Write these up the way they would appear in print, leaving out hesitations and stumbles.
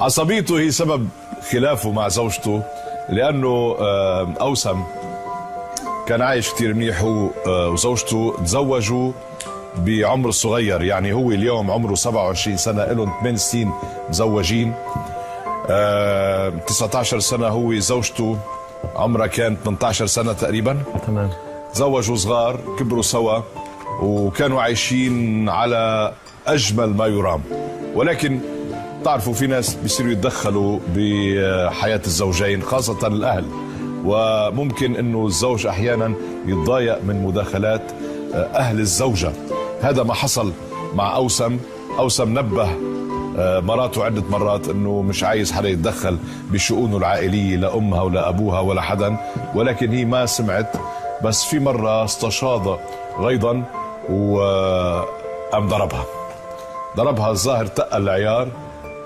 عصبيته هي سبب خلافه مع زوجته، لأنه أوسم كان عايش كتير منيح هو وزوجته، تزوجوا بعمر صغير. يعني هو اليوم عمره 27 سنة، لهم 8 سنين مزوجين. 19 سنة هو، زوجته عمرها كانت 18 سنة تقريبا. تمام. تزوجوا صغار، كبروا سوا، وكانوا عايشين على أجمل ما يرام. ولكن تعرفوا في ناس بيصيروا يتدخلوا بحياة الزوجين، خاصة الأهل، وممكن أنه الزوج أحيانا يتضايق من مداخلات أهل الزوجة. هذا ما حصل مع أوسم. أوسم نبه مراته عدة مرات أنه مش عايز حدا يتدخل بشؤونه العائلية، لا أمها ولا أبوها ولا حدا، ولكن هي ما سمعت. بس في مرة استشاط غيظا وقام ضربها الظاهر تقل العيار،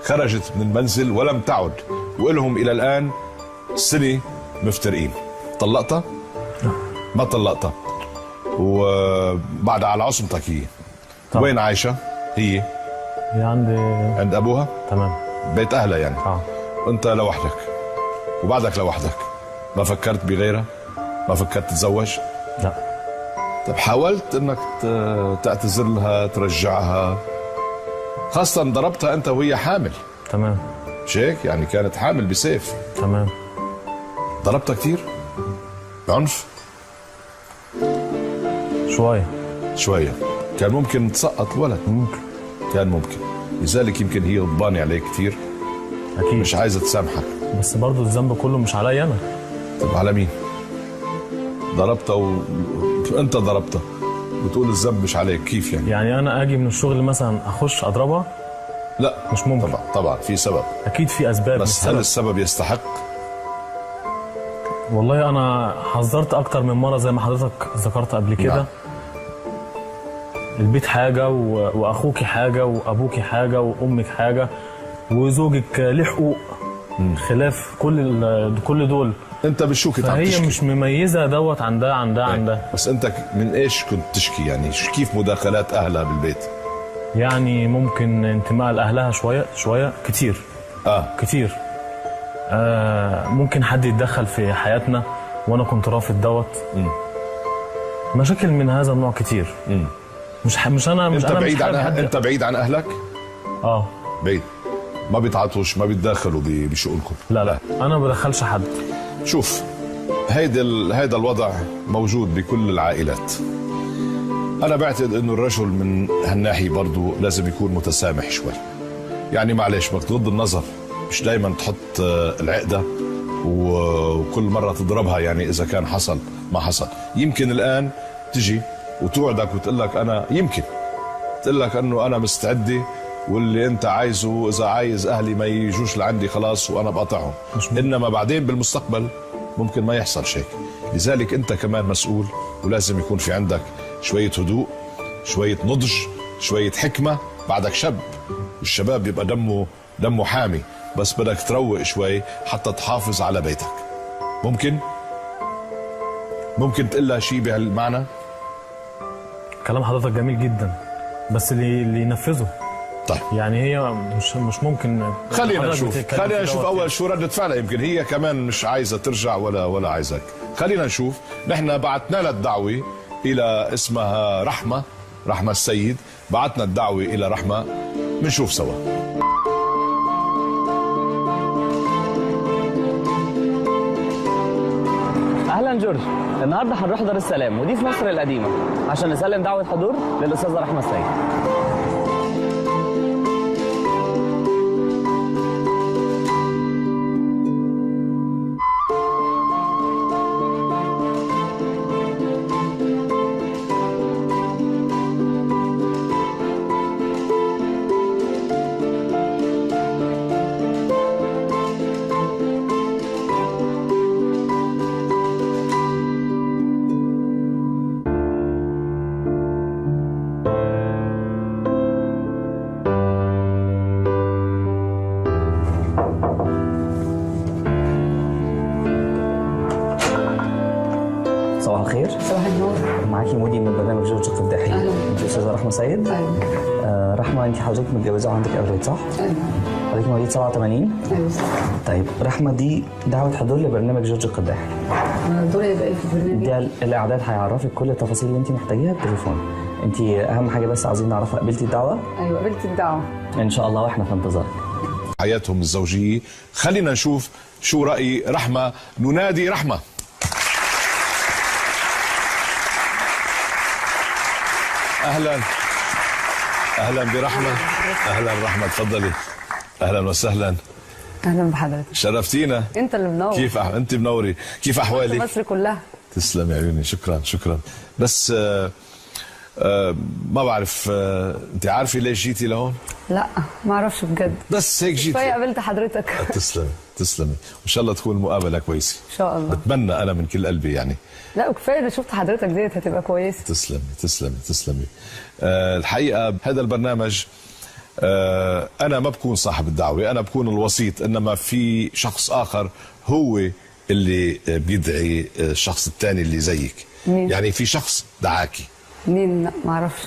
خرجت من المنزل ولم تعد، وإلهم إلى الآن سنة مفترقين. طلقتها؟ ما طلقتها. وبعد على عصمتك هي. وين عايشة هي؟ هي عند أبوها؟ تمام. بيت أهلها يعني. وأنت لوحدك وبعدك لوحدك، ما فكرت بغيرها؟ ما فكرت تتزوج؟ لا. طب حاولت انك تعتذر لها، ترجعها؟ خاصة ضربتها انت وهي حامل. تمام. مش هيك؟ يعني كانت حامل بسيف. تمام. ضربتها كتير؟ بعنف؟ شوية. كان ممكن تسقط الولد. ممكن. كان ممكن. لذلك يمكن هي غضبانة عليك كتير. أكيد. مش عايزة تسامحك. بس برضو الذنب كله مش علي أنا. طب على مين؟ ضربتها انت ضربتها وتقول الذنب مش عليك، كيف يعني؟ يعني انا اجي من الشغل مثلا اخش اضربها؟ لا مش ممكن. طبعا في سبب. اكيد في اسباب. بس هل السبب يستحق؟ والله انا حذرت اكتر من مره زي ما حضرتك ذكرت قبل كده. نعم. البيت حاجه واخوك حاجه وابوك حاجه وامك حاجه وزوجك له حقوق خلاف كل دول. انت بالشو كنت عم تشكي؟ فهي مش مميزه دوت عن ده عن ده عن ده. بس انت من ايش كنت تشكي يعني؟ كيف مداخلات اهلها بالبيت؟ يعني ممكن انتماء لاهلها شويه كتير. كتير. ممكن حد يتدخل في حياتنا وانا كنت رافض دوت. مشاكل من هذا النوع كتير. مش انا انت بعيد عن انت بعيد عن اهلك؟ بعيد، ما بيتعاطوش، ما بيتداخلوا بشؤونكم؟ لا انا ما بدخلش حد. شوف، هيدا الوضع موجود بكل العائلات. انا بعتقد انه الرجل من هالناحية برضو لازم يكون متسامح شوي. يعني معلش، بدك تغض النظر، مش دايما تحط العقدة وكل مرة تضربها. يعني اذا كان حصل ما حصل، يمكن الان تجي وتوعدك وتقول لك انا، يمكن تقول لك انه انا مستعدة واللي انت عايزه، اذا عايز اهلي ما يجوش لعندي خلاص وانا بقطعهم. انما بعدين بالمستقبل ممكن ما يحصل شيء. لذلك انت كمان مسؤول، ولازم يكون في عندك شوية هدوء، شوية نضج، شوية حكمة. بعدك شاب، والشباب بيبقى دمه حامي، بس بدك تروق شوي حتى تحافظ على بيتك. ممكن تقول لها شيء بهالمعنى؟ كلام حضرتك جميل جدا، بس اللي ينفذه. طيب يعني هي مش ممكن. خلينا نشوف اول شو ردة فعلها. يمكن هي كمان مش عايزة ترجع ولا عايزك. خلينا نشوف. نحن بعتنا لها الدعوة الى اسمها رحمة السيد، بعتنا الدعوة الى رحمة، بنشوف سوا. اهلا جورج، النهارده هنروح دار السلام ودي في مصر القديمه عشان نسلم دعوه حضور للاستاذه رحمه السيد. الخير. صباح النور. معاكي مودي من برنامج جورج القداحي. انت استاذه رحمه سيد؟ ايوه. رحمه، انت حضرتك متجوزه وعندك اولاد صح؟ ايوه. حضرتك مواليد 87؟ ايوه. طيب رحمه، دي دعوه حضور لبرنامج جورج القداحي. دور يبقى ايه في البرنامج؟ ده الاعداد هيعرفك كل التفاصيل اللي انت محتاجيها بالتليفون. انت اهم حاجه بس عاوزين نعرفها، قبلتي الدعوه؟ ايوه قبلت الدعوه ان شاء الله، واحنا في انتظارك. حياتهم الزوجيه. خلينا نشوف شو راي رحمه. ننادي رحمه. اهلا اهلا برحمه. اهلا رحمه، تفضلي. اهلا وسهلا. اهلا بحضرتك. شرفتينا. انت اللي منور. كيف انت منوري. كيف احوالك؟ مصر كلها. تسلم يا عيوني. شكرا شكرا. بس ما بعرف، انت عارفه ليش جيتي لهون؟ لا ما اعرفش بجد، بس هيك جيتي. شويه قابلت حضرتك. تسلمي تسلمي، وان شاء الله تكون المقابله كويسه ان شاء الله. بتمنى انا من كل قلبي يعني. لا وكفايه اذا شفت حضرتك ديت هتبقى كويسه. تسلمي تسلمي تسلمي. الحقيقه هذا البرنامج انا ما بكون صاحب الدعوه، انا بكون الوسيط، انما في شخص اخر هو اللي بيدعي الشخص الثاني اللي زيك. مين؟ يعني في شخص دعاكي. مين؟ لا ما اعرفش.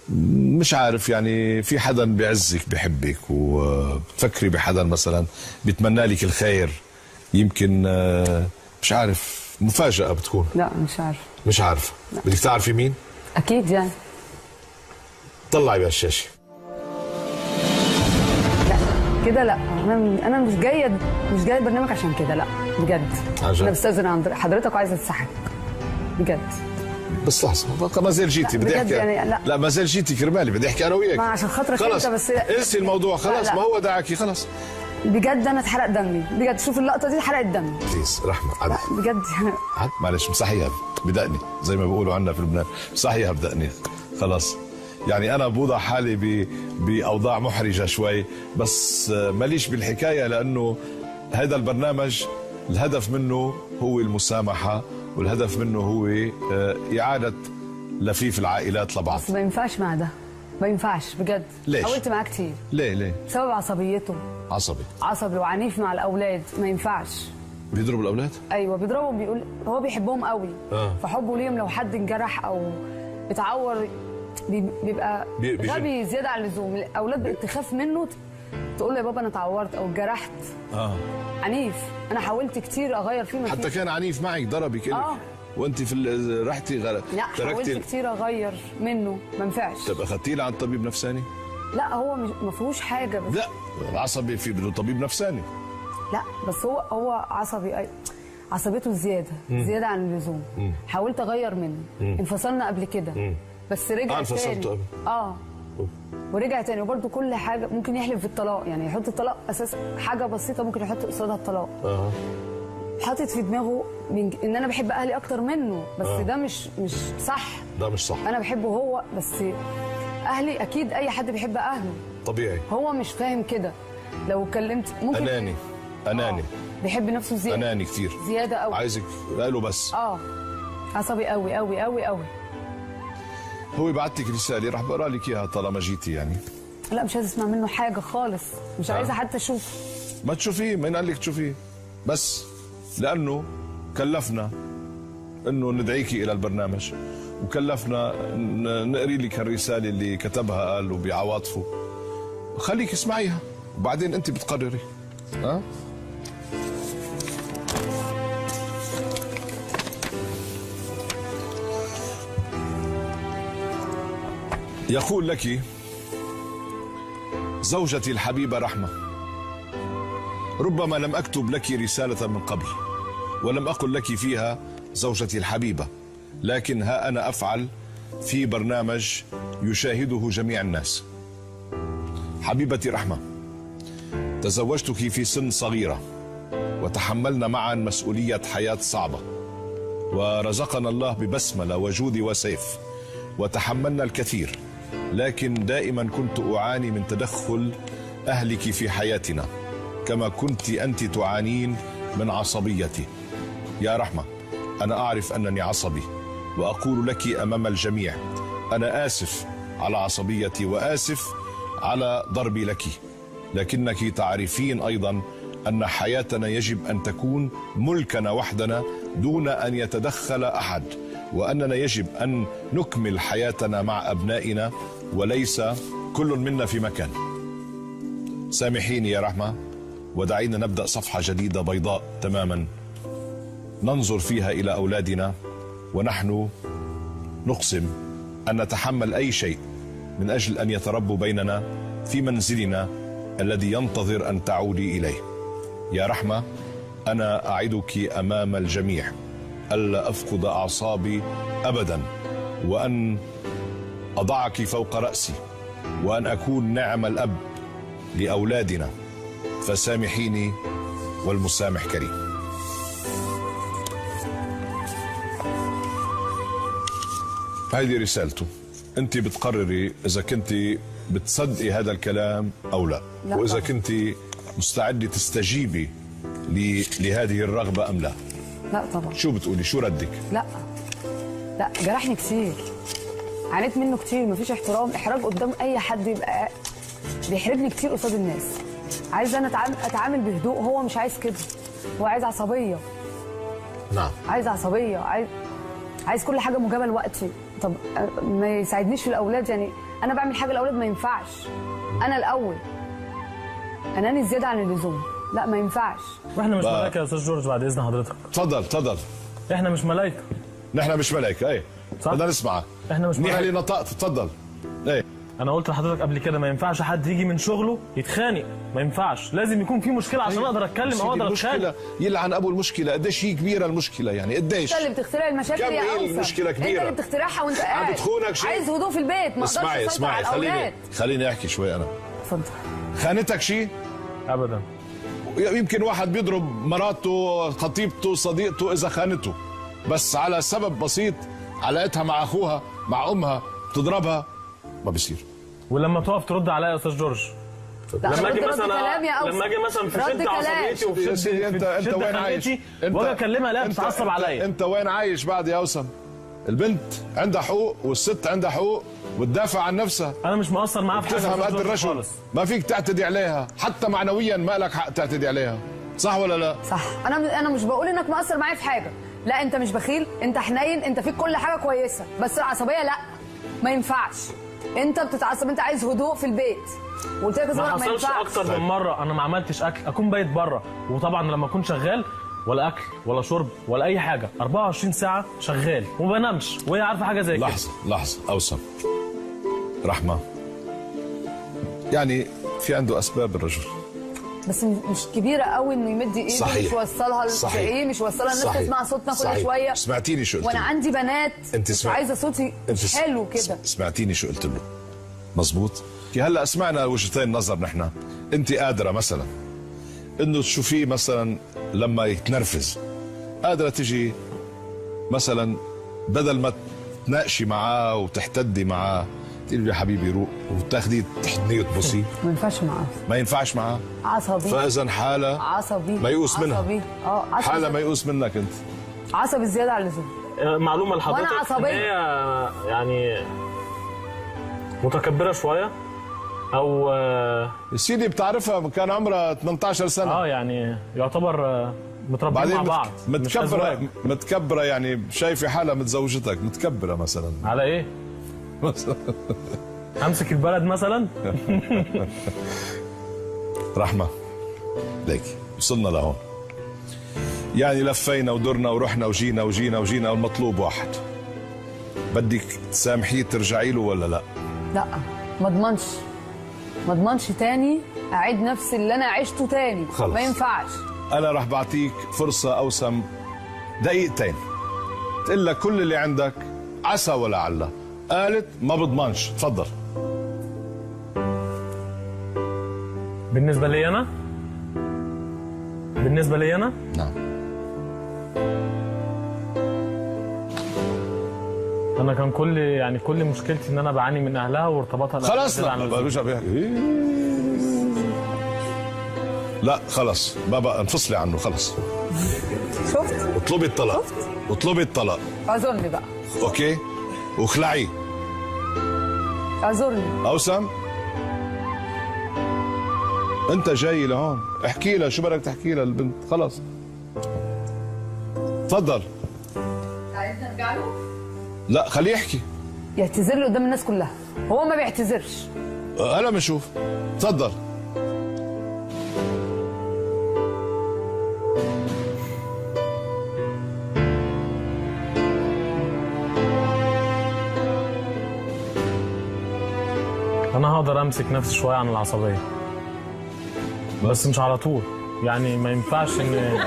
مش عارف، يعني في حدا بيعزك بحبك، وبتفكري بحدا مثلا بيتمنى لك الخير، يمكن مش عارف، مفاجأة بتكون. لا مش عارف. مش عارفة. بدك تعرفي مين؟ اكيد يعني. طلعي بهالشاشة. لا كده لا، انا مش جايه البرنامج عشان كده، لا بجد. عجب. انا بستاذن عند حضرتك وعايزه اتسحب بجد. بس لحظة، ما زال جيتي. بدي احكي يعني لا ما زال جيتي كرمالي، بدي احكي انا وياك. ما عشان خاطرك خلص انت بس. انسي الموضوع خلاص. لا. ما هو دعاكي خلاص. بجد انا اتحرق دمي بجد. شوف اللقطه دي حرقت دمي. بليز رحمة عاد. بجد عاد معلش، مسحيها بدقني زي ما بيقولوا عنا في لبنان، مسحيها بدقني خلاص. يعني انا بوضع حالي باوضاع محرجه شوي، بس ماليش بالحكايه، لانه هذا البرنامج الهدف منه هو المسامحه، والهدف منه هو اعاده لفيف العائلات لبعض. بس ما ينفعش مع ده، ما ينفعش بجد. ليش؟ حاولت معاه كتير. ليه؟ بسبب عصبيته. عصبي وعنيف مع الاولاد، ما ينفعش. بيضرب الاولاد؟ ايوه بيضربهم، بيقول هو بيحبهم قوي. فحبه ليهم لو حد انجرح او اتعور بيبقى غبي زياده عن اللزوم. الاولاد بقت تخاف منه، تقول له يا بابا انا اتعورت او اتجرحت. عنيف. انا حاولت كتير اغير فيه، حتى كان عنيف معك، ضربك وانت في رحتي لا حاولت كتير اغير منه، ما ينفعش. طب اخذتيه لعند طبيب نفساني؟ لا هو ما فيهوش حاجه بس. لا العصبي في بده طبيب نفساني. لا بس هو عصبي، عصبيته زياده عن اللزوم. حاولت اغير منه. انفصلنا قبل كده. بس رجع تاني. ورجع تاني، وبرده كل حاجه ممكن يحلف بالطلاق، يعني يحط الطلاق اساس حاجه بسيطه ممكن يحط قصادها الطلاق. حاطط في دماغه ان انا بحب اهلي اكتر منه، بس ده مش صح. ده مش صح. انا بحبه هو، بس اهلي اكيد اي حد بيحب اهله طبيعي. هو مش فاهم كده. لو اتكلمت ممكن اناني بيحب نفسه زياده. اناني كتير زياده قوي. عايزك قاله بس. عصبي قوي قوي قوي قوي. هو بعت لك رساله، راح بقرا لك اياها طالما جيتي يعني. لا مش عايزه اسمع منه حاجه خالص، مش عايزه حتى اشوف. ما تشوفيه، مين قال لك تشوفيه؟ بس لانه كلفنا انه ندعيكي الى البرنامج، وكلفنا نقري لك الرساله اللي كتبها قال وبعواطفه. خليك اسمعيها وبعدين انت بتقرري. يقول لك: زوجتي الحبيبة رحمة، ربما لم أكتب لك رسالة من قبل ولم أقل لك فيها زوجتي الحبيبة، لكن ها أنا أفعل في برنامج يشاهده جميع الناس. حبيبتي رحمة، تزوجتك في سن صغيرة وتحملنا معا مسؤولية حياة صعبة، ورزقنا الله ببسملة وجود وسيف وتحملنا الكثير، لكن دائما كنت أعاني من تدخل أهلك في حياتنا كما كنت أنت تعانين من عصبيتي. يا رحمة، أنا أعرف أنني عصبي وأقول لك أمام الجميع أنا آسف على عصبيتي وآسف على ضربي لك، لكنك تعرفين أيضا أن حياتنا يجب أن تكون ملكنا وحدنا دون أن يتدخل أحد، وأننا يجب أن نكمل حياتنا مع أبنائنا وليس كل منا في مكان. سامحيني يا رحمة، ودعينا نبدأ صفحة جديدة بيضاء تماما ننظر فيها إلى أولادنا، ونحن نقسم أن نتحمل أي شيء من أجل أن يتربوا بيننا في منزلنا الذي ينتظر أن تعودي إليه. يا رحمة، أنا أعدك أمام الجميع ألا أفقد أعصابي أبدا، وأن أضعك فوق رأسي، وأن أكون نعم الأب لأولادنا. فسامحيني والمسامح كريم. هذه رسالته. أنت بتقرري إذا كنت بتصدقي هذا الكلام أو لا، وإذا كنت مستعدة تستجيبي لهذه الرغبة أم لا. لا طبعا. شو بتقولي؟ شو ردك؟ لا جرحني كتير، عانيت منه كتير، مفيش احترام، احراج قدام اي حد، يبقى بيحرجني كتير قصاد الناس. عايز انا اتعامل بهدوء، هو مش عايز كده، هو عايز عصبيه. نعم، عايز عصبيه، عايز كل حاجه مجابه لوقتي. طب ما يساعدنيش في الاولاد، يعني انا بعمل حاجه الاولاد ما ينفعش. انا الاول اناني زياده عن اللزوم، لا ما ينفعش. واحنا مش ملايكه يا استاذ جورج، بعد اذن حضرتك. تفضل. احنا مش ملايكه. نحن مش ملايكه. ايه بدنا نسمعك. احنا مش ملايكه. اللي نطقت. تفضل. ايه انا قلت لحضرتك قبل كده ما ينفعش حد يجي من شغله يتخانق، ما ينفعش، لازم يكون في مشكله عشان اقدر اتكلم او اقدر اتخانق. يلعن ابو المشكله. قديش هي كبيره المشكله، يعني قديش؟ انت اللي بتخترع المشاكل يا اوسع. المشكله كبيره، انت اللي بتخترعها وانت قاعد بتخونك شيء. عايز هدوء في البيت، ما اقدرش اسيطر على الاولاد. خليني احكي شوي. انا اتفضل. خانتك شيء؟ ابدا. يمكن واحد بيضرب مراته، خطيبته، صديقته اذا خانته، بس على سبب بسيط، علاقتها مع اخوها مع امها بتضربها، ما بيصير. ولما تقف ترد عليا يا استاذ جورج، لما اجي مثلا في شده عصبيتي وفي شده وين عايش واجي اكلمها لا بتتعصب عليا. انت وين عايش بعد يا اوسم؟ البنت عندها حقوق والست عندها حقوق وتدافع عن نفسها. انا مش مقصر معاها في حاجه، تفهم قد الرجل، ما فيك تعتدي عليها، حتى معنويا ما لك حق تعتدي عليها، صح ولا لا؟ صح. انا مش بقول انك مقصر معايا في حاجه، لا انت مش بخيل، انت حنين، انت فيك كل حاجه كويسه، بس العصبيه لا، ما ينفعش. انت بتتعصب، انت عايز هدوء في البيت، وقلت لك ما حصلش اكتر من مره انا ما عملتش اكل، اكون بايت بره، وطبعا لما اكون شغال ولا اكل ولا شرب ولا اي حاجه، 24 ساعه شغال وما بنامش، وهي عارفه حاجه زي كده. لحظه اوسم. رحمه، يعني في عنده اسباب الرجل، بس مش كبيره قوي انه يمد ايده. مش يوصلها للشقيه، مش يوصلها الناس تسمع صوتنا كل شويه. سمعتيني شو قلت وانا عندي بنات مش عايزه صوتي مش حلو كده. سمعتيني شو قلت له؟ مزبوط. هلا سمعنا وجهتين نظر. نحن انت قادره مثلا انه تشوفيه مثلا لما يتنرفز، قادره تجي مثلا بدل ما تناقشي معاه وتحتدي معاه تقولي له يا حبيبي روق، وتاخديه تحضنيه وتبوسيه. ما ينفعش معاه، ما ينفعش معاه، عصبي. فاذا حاله عصبي ميؤوس منها. عصبي. حاله ميؤوس منك انت، عصبي زياده عن اللزوم. معلومه لحضرتك، وانا عصبيه، هي يعني متكبره شويه او يا سيدي بتعرفها كان عمرها 18 سنه. يعني يعتبر متربيين مع بعض. متكبره يعني شايفه حالها متزوجتك، متكبره مثلا على ايه؟ امسك البلد مثلا. رحمه ليك وصلنا لهون، يعني لفينا ودرنا ورحنا وجينا والمطلوب واحد. بدك تسامحيه ترجعي له ولا لا؟ لا، ما اضمنش تاني اعيد نفس اللي انا عشته تاني. خلص. ما ينفعش. انا رح بعطيك فرصه اوسم دقيقتين تقول لك كل اللي عندك، عسى ولا علا. قالت ما بضمنش. تفضل. بالنسبه لي انا نعم، انا كان كل مشكلتي ان انا بعاني من اهلها وارتباطها. خلاص لا خلاص بابا انفصلي عنه خلاص. شفت؟ اطلبي الطلاق. اعذرني بقى. اوكي، واخلعيه. اعذرني. اوسم انت جاي لهون، احكي لها شو بدك تحكي لها البنت. خلاص تفضل. عايزني ارجع له؟ لا خليه يحكي. يعتذر له قدام الناس كلها، هو ما بيعتذرش. انا بشوف. تفضل. انا هقدر امسك نفسي شويه عن العصبيه، بس مش على طول. يعني ما ينفعش ان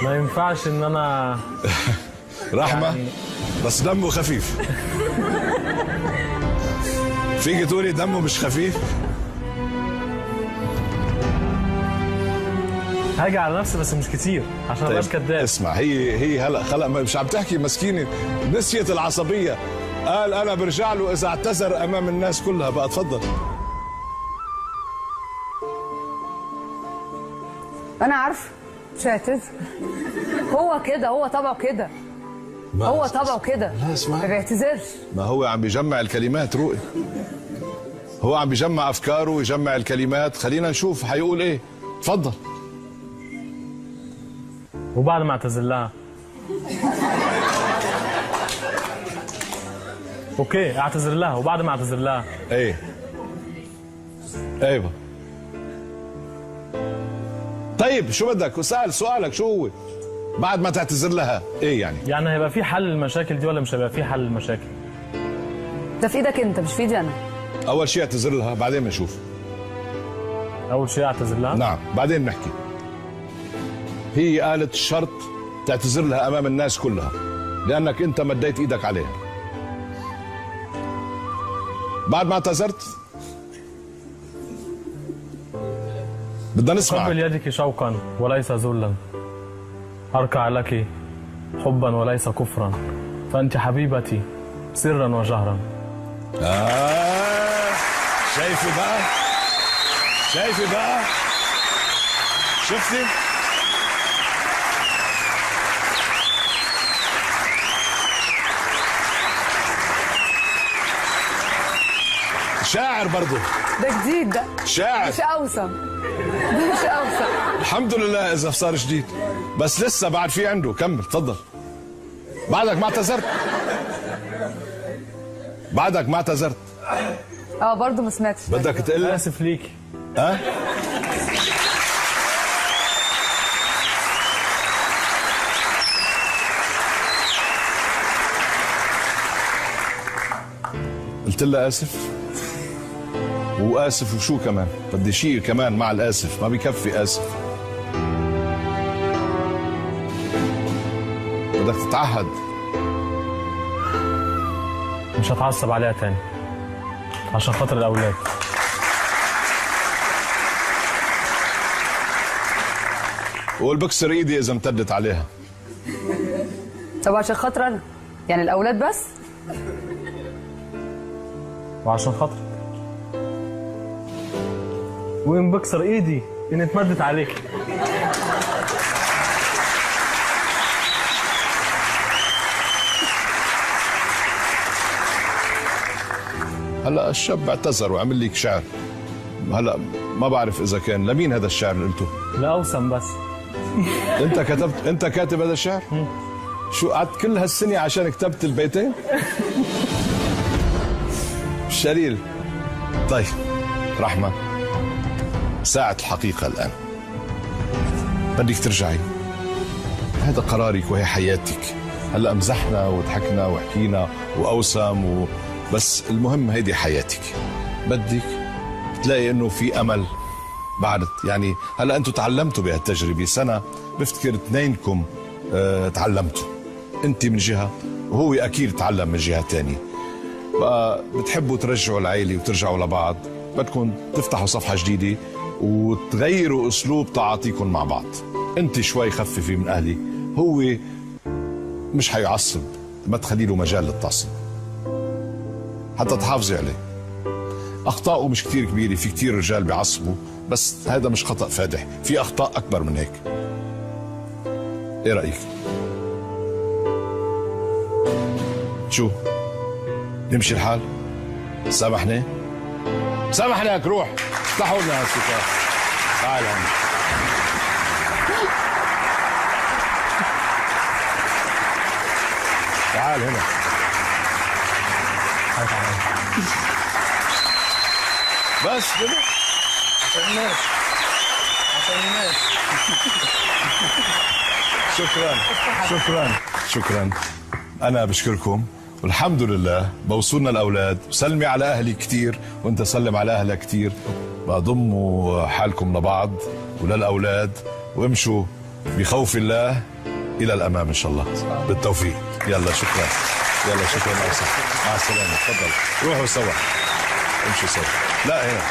ما ينفعش ان انا رحمه يعني... بس دمه خفيف. فيك تقولي دمه مش خفيف؟ هاجي على نفسي بس مش كتير عشان مابقاش كداب. اسمع، هي هلا خلق مش عم تحكي مسكينه، نسيت العصبيه. قال انا برجع له اذا اعتذر امام الناس كلها. بقى تفضل. انا عارفه مش هيعتذر، هو كده، هو طبعه كده، هو طبعه كده، ما بيعتذرش. ما هو عم بيجمع الكلمات رؤي، هو عم بيجمع افكاره ويجمع الكلمات. خلينا نشوف حيقول ايه. تفضل. وبعد ما اعتذر لها اوكي اعتذر لها، وبعد ما اعتذر لها ايه ايوه طيب شو بدك؟ سأل سؤالك شو هو؟ بعد ما تعتذر لها ايه يعني؟ يعني هيبقى في حل للمشاكل دي ولا مش هيبقى في حل للمشاكل؟ ده في ايدك انت مش في ايدي انا. اول شيء اعتذر لها بعدين بنشوف. اول شيء اعتذر لها؟ نعم بعدين نحكي. هي قالت الشرط تعتذر لها امام الناس كلها لانك انت مديت ايدك عليها. بعد ما اعتذرت بدنا نسمع. قبل يدك شوقا وليس ذلا، اركع لك حبا وليس كفرا، فانت حبيبتي سرا وجهرا. شايفي بقى؟ شايفي بقى؟ شفتي؟ شاعر برضه. ده جديد ده. شاعر. مش اوسم. ده مش اوسم. الحمد لله اذا صار جديد، بس لسه بعد في عنده. كمل تفضل. بعدك ما اعتذرت؟ بعدك ما اعتذرت؟ برضه ما سمعتش. بدك تقول اسف ليكي. قلت لها اسف واسف وشو كمان؟ بدي شيء كمان مع الاسف، ما بكفي اسف. بدك تتعهد. مش هتعصب عليها تاني عشان خاطر الاولاد. والبكسر ايدي اذا امتدت عليها. طب عشان خاطر انا، يعني الاولاد بس؟ وعشان خاطرك. وين بكسر ايدي ان اتمدت عليك. هلا الشاب اعتذر وعمل لك شعر. هلا ما بعرف اذا كان لمين هذا الشعر اللي قلته. لا اوسم بس. انت كتبت؟ انت كاتب هذا الشعر؟ شو قعدت كل هالسنه عشان كتبت البيتين؟ شليل. طيب رحمه، ساعة الحقيقة الآن. بدك ترجعي، هذا قرارك وهي حياتك. هلا مزحنا وضحكنا وحكينا وأوسم بس المهم هيدي حياتك. بدك تلاقي إنه في أمل بعد. يعني هلا أنتم تعلمتوا بهالتجربة سنة، بفتكر اثنينكم تعلمتوا. أنت من جهة وهو أكيد تعلم من جهة تانية. بقى بتحبوا ترجعوا العيلة وترجعوا لبعض، بدكم تفتحوا صفحة جديدة وتغيروا أسلوب تعاطيكم مع بعض. أنت شوي خففي من أهلي، هو مش حيعصب، ما تخلي له مجال للتعصب حتى تحافظي عليه. أخطاؤه مش كتير كبيرة، في كتير رجال بيعصبوا، بس هذا مش خطأ فادح، في أخطاء أكبر من هيك. إيه رأيك؟ شو؟ نمشي الحال؟ سامحني؟ سامحني روح افتحوا لنا هالستار. تعال هون. تعال هنا. بس كده الناس عشان الناس. شكرا. أنا بشكركم والحمد لله بوصلنا الأولاد. سلمي على أهلي كتير وأنت سلم على أهلك كتير. بضموا حالكم لبعض وللأولاد وامشوا بخوف الله إلى الأمام إن شاء الله. بالتوفيق. يلا شكرا. مع السلامة. تفضل روحوا سوا. امشوا سوا. لا هنا